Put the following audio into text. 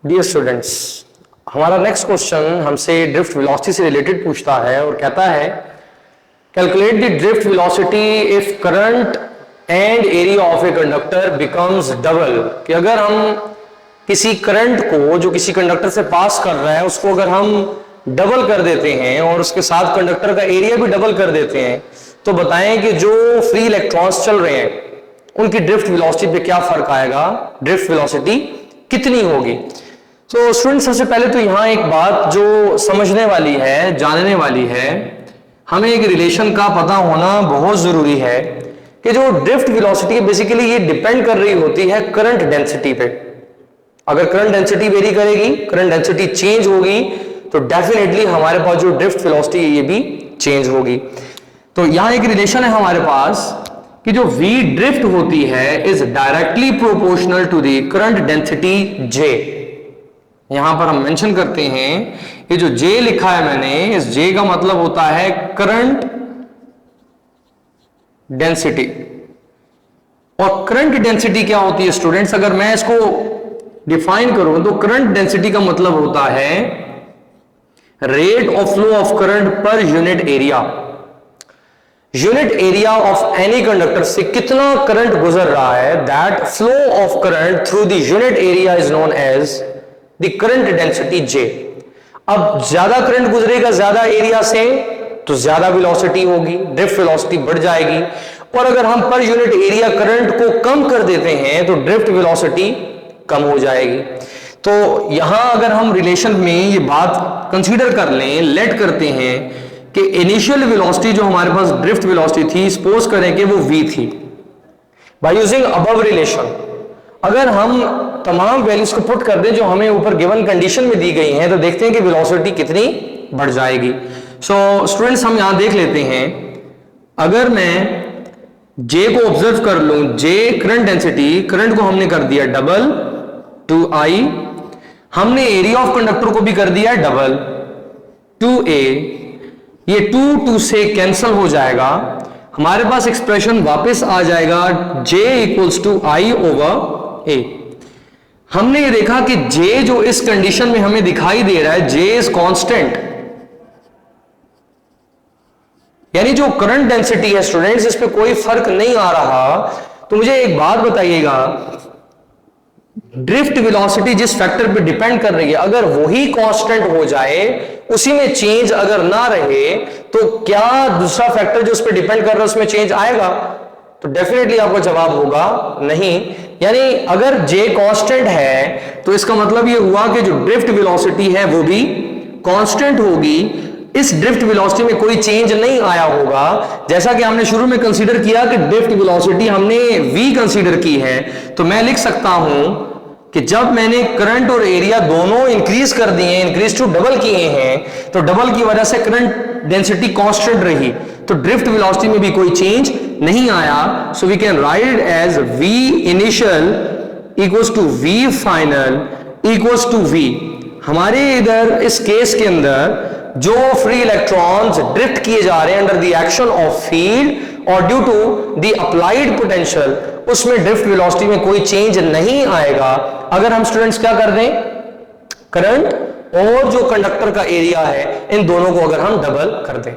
Dear students, हमारा next question हमसे drift velocity से रिलेटेड पूछता है और कहता है calculate the drift velocity if current and area of a conductor becomes double. कि अगर हम किसी करंट को जो किसी कंडक्टर से पास कर रहा है उसको अगर हम डबल कर देते हैं और उसके साथ कंडक्टर का एरिया भी डबल कर देते हैं तो बताएं कि जो फ्री इलेक्ट्रॉन्स चल रहे हैं उनकी ड्रिफ्ट वेलोसिटी पे क्या फर्क आएगा, ड्रिफ्ट वेलोसिटी कितनी होगी। तो स्टूडेंट्स, सबसे पहले तो यहां एक बात जो समझने वाली है, जानने वाली है, हमें एक रिलेशन का पता होना बहुत जरूरी है कि जो ड्रिफ्ट वेलोसिटी बेसिकली ये डिपेंड कर रही होती है करंट डेंसिटी पे। अगर करंट डेंसिटी वेरी करेगी, करंट डेंसिटी चेंज होगी तो डेफिनेटली हमारे पास जो ड्रिफ्ट वेलोसिटी ये भी चेंज होगी। तो यहां एक रिलेशन है हमारे पास कि जो v ड्रिफ्ट होती है is directly proportional to the current density j। यहां पर हम मेंशन करते हैं ये जो j लिखा है मैंने, इस j का मतलब होता है करंट डेंसिटी। और करंट डेंसिटी क्या होती है स्टूडेंट्स, अगर मैं इसको डिफाइन करूं तो करंट डेंसिटी का मतलब होता है rate of flow of current per unit area. Unit area of any conductor से कितना करंट गुजर रहा है, that flow of current through the unit area is known as the current density J। अब ज्यादा करंट गुजरेगा ज्यादा एरिया से तो ज्यादा वेलोसिटी होगी, ड्रिफ्ट वेलोसिटी बढ़ जाएगी। और अगर हम पर यूनिट एरिया करंट को कम कर देते हैं तो ड्रिफ्ट वेलोसिटी कम हो जाएगी। तो यहां अगर हम रिलेशन में ये बात कंसीडर कर लें, लेट करते हैं कि इनिशियल वेलोसिटी जो हमारे पास ड्रिफ्ट वेलोसिटी थी, सपोज करें कि वो v थी। बाय यूजिंग अबव रिलेशन अगर हम तमाम वैल्यूज को पुट कर दें जो हमें ऊपर गिवन कंडीशन में दी गई हैं तो देखते हैं कि वेलोसिटी कितनी बढ़ जाएगी। सो स्टूडेंट्स, हम यहां देख लेते हैं, अगर मैं J को ऑब्जर्व कर लूं, J करंट डेंसिटी, करंट को हमने कर दिया डबल टू I, हमने एरिया ऑफ कंडक्टर को भी कर दिया डबल टू A। ये 2 से कैंसल हो जाएगा, हमारे पास एक्सप्रेशन वापस आ जाएगा J equals to I over A। हमने ये देखा कि J जो इस कंडीशन में हमें दिखाई दे रहा है J इज कांस्टेंट, यानी जो करंट डेंसिटी है स्टूडेंट्स इस पे कोई फर्क नहीं आ रहा। तो मुझे एक बात बताइएगा, ड्रिफ्ट वेलोसिटी जिस फैक्टर पे डिपेंड कर रही है अगर वही कांस्टेंट हो जाए, उसी में चेंज अगर ना रहे, तो क्या दूसरा फैक्टर जो उस पर डिपेंड कर रहा है उसमें चेंज आएगा? तो डेफिनेटली आपका जवाब होगा नहीं। यानी अगर J कांस्टेंट है तो इसका मतलब ये हुआ कि जो ड्रिफ्ट वेलोसिटी है वो भी कांस्टेंट होगी, इस ड्रिफ्ट वेलोसिटी में कोई चेंज नहीं आया होगा। जैसा कि हमने शुरू में कंसीडर किया कि ड्रिफ्ट वेलोसिटी हमने v कंसीडर की है, तो मैं लिख सकता हूं कि जब मैंने करंट और एरिया दोनों इंक्रीज कर दिए, इंक्रीज टू डबल किए हैं, तो डबल की वजह से करंट डेंसिटी कांस्टेंट रही, तो ड्रिफ्ट वेलोसिटी में भी कोई चेंज नहीं आया। So we can write as v initial equals to v final equals to v। हमारे इधर इस केस के अंदर जो फ्री इलेक्ट्रॉन्स ड्रिफ्ट किए जा रहे हैं under the action of field और due to the applied potential, उसमें ड्रिफ्ट वेलोसिटी में कोई चेंज नहीं आएगा। अगर हम स्टूडेंट्स क्या कर दें, करंट और जो कंडक्टर का एरिया है इन दोनों को अगर हम डबल कर दें।